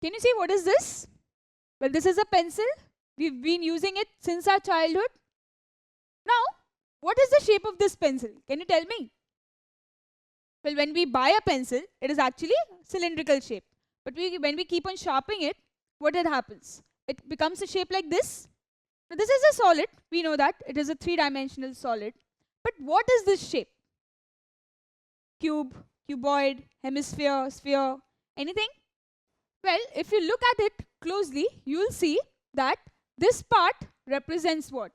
Can you see what is this? Well, this is a pencil. We've been using it since our childhood. Now, what is the shape of this pencil? Can you tell me? Well, when we buy a pencil, it is actually cylindrical shape. But when we keep on sharpening it, what happens? It becomes a shape like this. Now, this is a solid. We know that. It is a three-dimensional solid. But what is this shape? Cube, cuboid, hemisphere, sphere, anything? Well, if you look at it closely, you will see that this part represents what?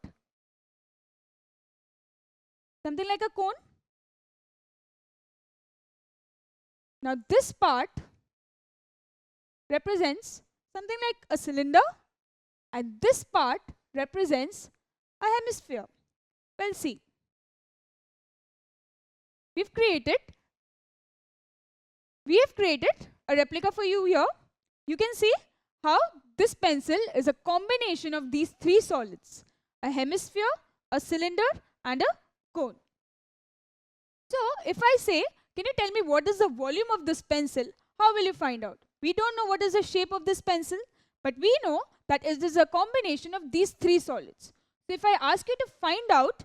Something like a cone. Now this part represents something like a cylinder, and this part represents a hemisphere. Well, see, we have created a replica for you here. You can see how this pencil is a combination of these three solids: a hemisphere, a cylinder, and a cone. So if I say, can you tell me what is the volume of this pencil? How will you find out? We don't know what is the shape of this pencil, but we know that it is a combination of these three solids. So if I ask you to find out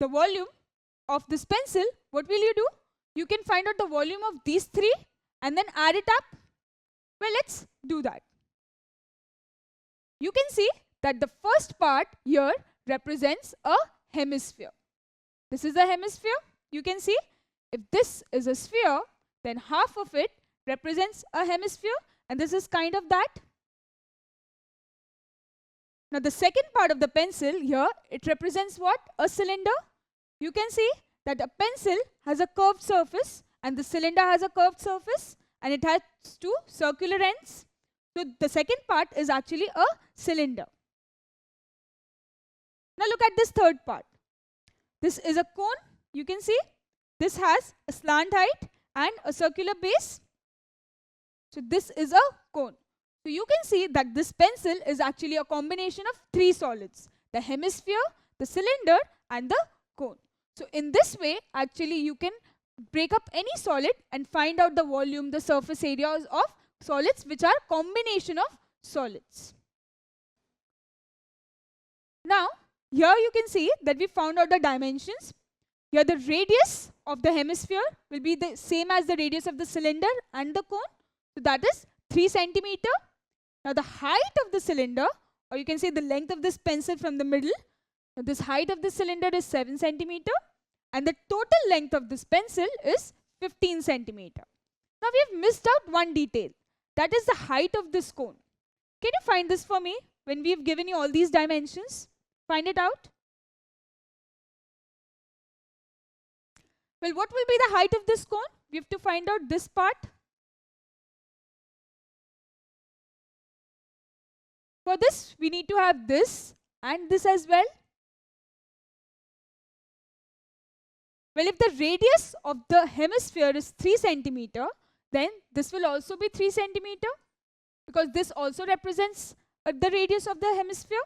the volume of this pencil, what will you do? You can find out the volume of these three and then add it up. Well, let's do that. You can see that the first part here represents a hemisphere. This is a hemisphere. You can see if this is a sphere, then half of it represents a hemisphere, and this is kind of that. Now the second part of the pencil here, it represents what? A cylinder. You can see that a pencil has a curved surface and the cylinder has a curved surface, and it has two circular ends. So the second part is actually a cylinder. Now look at this third part. This is a cone. You can see this has a slant height and a circular base. So this is a cone. So you can see that this pencil is actually a combination of three solids: the hemisphere, the cylinder, and the cone. So in this way, actually you can break up any solid and find out the volume, the surface areas of solids which are combination of solids. Now here you can see that we found out the dimensions. Here the radius of the hemisphere will be the same as the radius of the cylinder and the cone. So that is 3 centimeter. Now the height of the cylinder, or you can say the length of this pencil from the middle, now this height of the cylinder is 7 centimeter, and the total length of this pencil is 15 centimeter. Now we have missed out one detail. That is the height of this cone. Can you find this for me when we have given you all these dimensions? Find it out. Well, what will be the height of this cone? We have to find out this part. For this, we need to have this and this as well. Well, if the radius of the hemisphere is 3 centimeter, then this will also be 3 centimeter, because this also represents the radius of the hemisphere.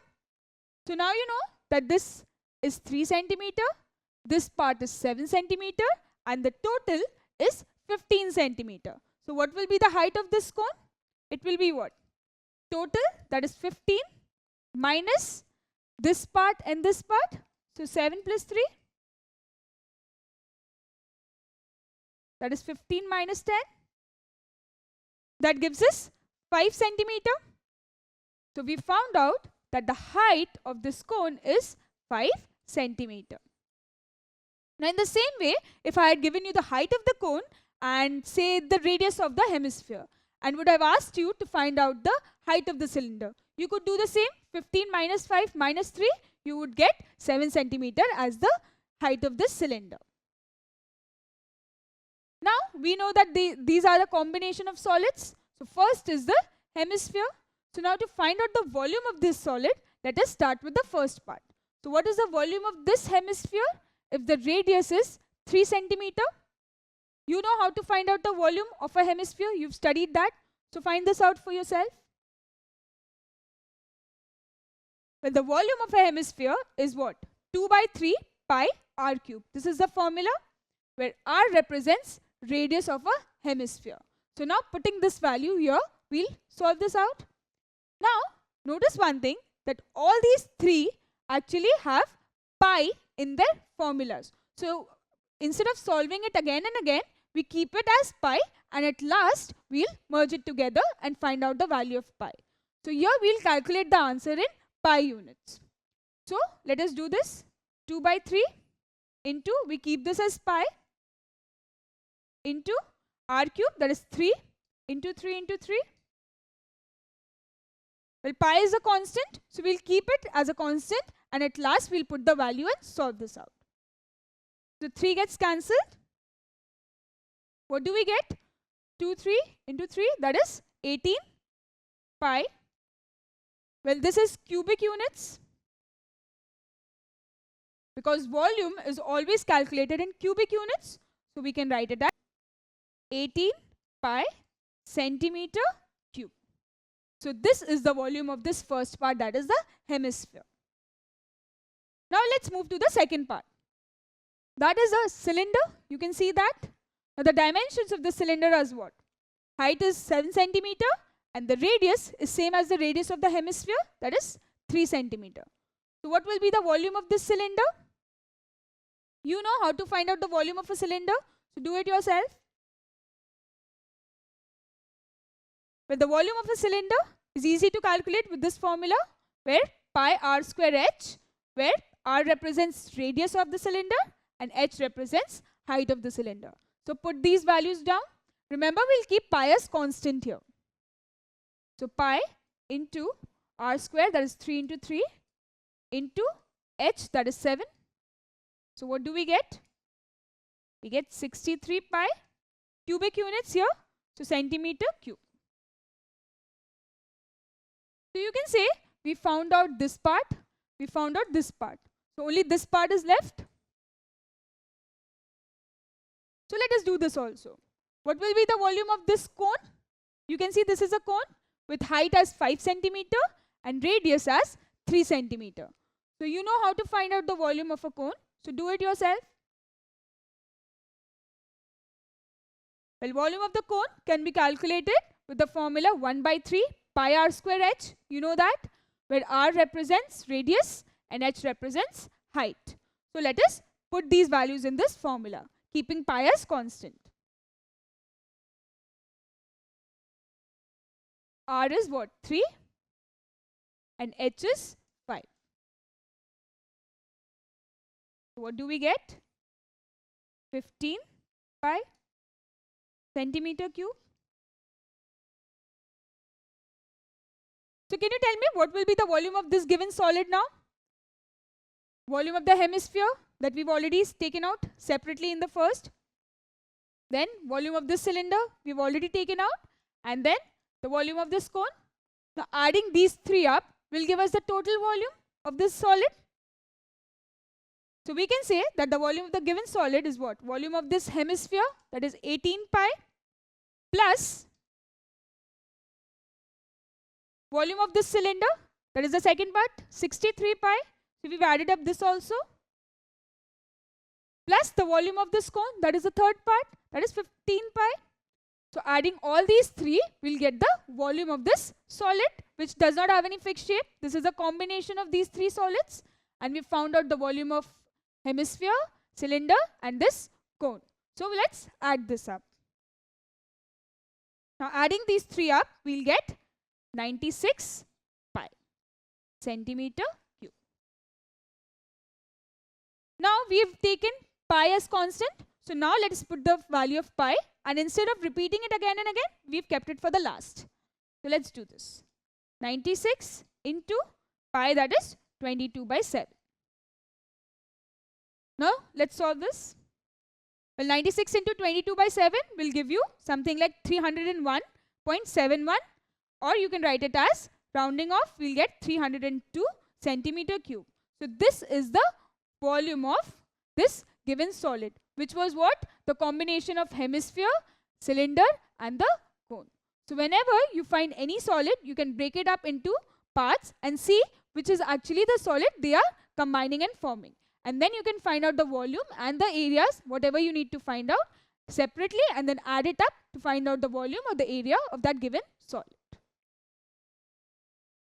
So now you know that this is 3 centimeter, this part is 7 centimeter, and the total is 15 centimeter. So what will be the height of this cone? It will be what? Total, that is 15, minus this part and this part. So 7 plus 3. That is 15 minus 10. That gives us 5 centimeter. So we found out that the height of this cone is 5 centimeter. Now in the same way, if I had given you the height of the cone and say the radius of the hemisphere, and would have asked you to find out the height of the cylinder, you could do the same. 15 minus 5 minus 3, you would get 7 centimeter as the height of this cylinder. Now we know that these are the combination of solids. So first is the hemisphere. So now to find out the volume of this solid, let us start with the first part. So what is the volume of this hemisphere? If the radius is 3 centimeter, you know how to find out the volume of a hemisphere. You've studied that. So find this out for yourself. Well, the volume of a hemisphere is what? 2 by 3 pi r cube. This is the formula where r represents radius of a hemisphere. So now putting this value here, we'll solve this out. Now, notice one thing, that all these three actually have pi in their formulas. So, instead of solving it again and again, we keep it as pi, and at last, we'll merge it together and find out the value of pi. So, here we'll calculate the answer in pi units. So, let us do this. 2 by 3 into, we keep this as pi, into r cube, that is 3 into 3 into 3. Well, pi is a constant, so we'll keep it as a constant, and at last we'll put the value and solve this out. So 3 gets cancelled. What do we get? 2, 3 into 3, that is 18 pi. Well, this is cubic units, because volume is always calculated in cubic units. So we can write it as 18 pi centimeter cube. So this is the volume of this first part, that is the hemisphere. Now let's move to the second part. That is a cylinder. You can see that. Now the dimensions of the cylinder is what? Height is 7 centimeter and the radius is same as the radius of the hemisphere, that is 3 centimeter. So what will be the volume of this cylinder? You know how to find out the volume of a cylinder, so do it yourself. Well, the volume of a cylinder is easy to calculate with this formula, where pi r square h, where r represents radius of the cylinder and h represents height of the cylinder. So put these values down. Remember, we'll keep pi as constant here. So pi into r square, that is 3 into 3, into h, that is 7. So what do we get? We get 63 pi cubic units here. So centimeter cube. So you can say we found out this part, we found out this part. So only this part is left. So let us do this also. What will be the volume of this cone? You can see this is a cone with height as 5 centimeter and radius as 3 centimeter. So you know how to find out the volume of a cone. So do it yourself. Well, volume of the cone can be calculated with the formula 1 by 3 pi r square h. You know that, where r represents radius and h represents height. So let us put these values in this formula, keeping pi as constant. R is what? 3 and h is 5. So what do we get? 15 pi centimeter cube. So can you tell me what will be the volume of this given solid now? Volume of the hemisphere that we've already taken out separately in the first. Then volume of this cylinder we've already taken out. And then the volume of this cone. Now adding these three up will give us the total volume of this solid. So we can say that the volume of the given solid is what? Volume of this hemisphere, that is 18 pi, plus volume of this cylinder, that is the second part, 63 pi. So we've added up this also. Plus the volume of this cone, that is the third part, that is 15 pi. So adding all these three, we'll get the volume of this solid, which does not have any fixed shape. This is a combination of these three solids. And we found out the volume of hemisphere, cylinder, and this cone. So let's add this up. Now adding these three up, we'll get 96 pi centimeter cube. Now we've taken pi as constant. So now let us put the value of pi, and instead of repeating it again and again, we've kept it for the last. So let's do this. 96 into pi, that is 22 by 7. Now let's solve this. Well, 96 into 22 by 7 will give you something like 301.71, or you can write it as, rounding off, we'll get 302 centimeter cube. So this is the volume of this given solid, which was what? The combination of hemisphere, cylinder, and the cone. So whenever you find any solid, you can break it up into parts and see which is actually the solid they are combining and forming. And then you can find out the volume and the areas, whatever you need to find out separately, and then add it up to find out the volume or the area of that given solid.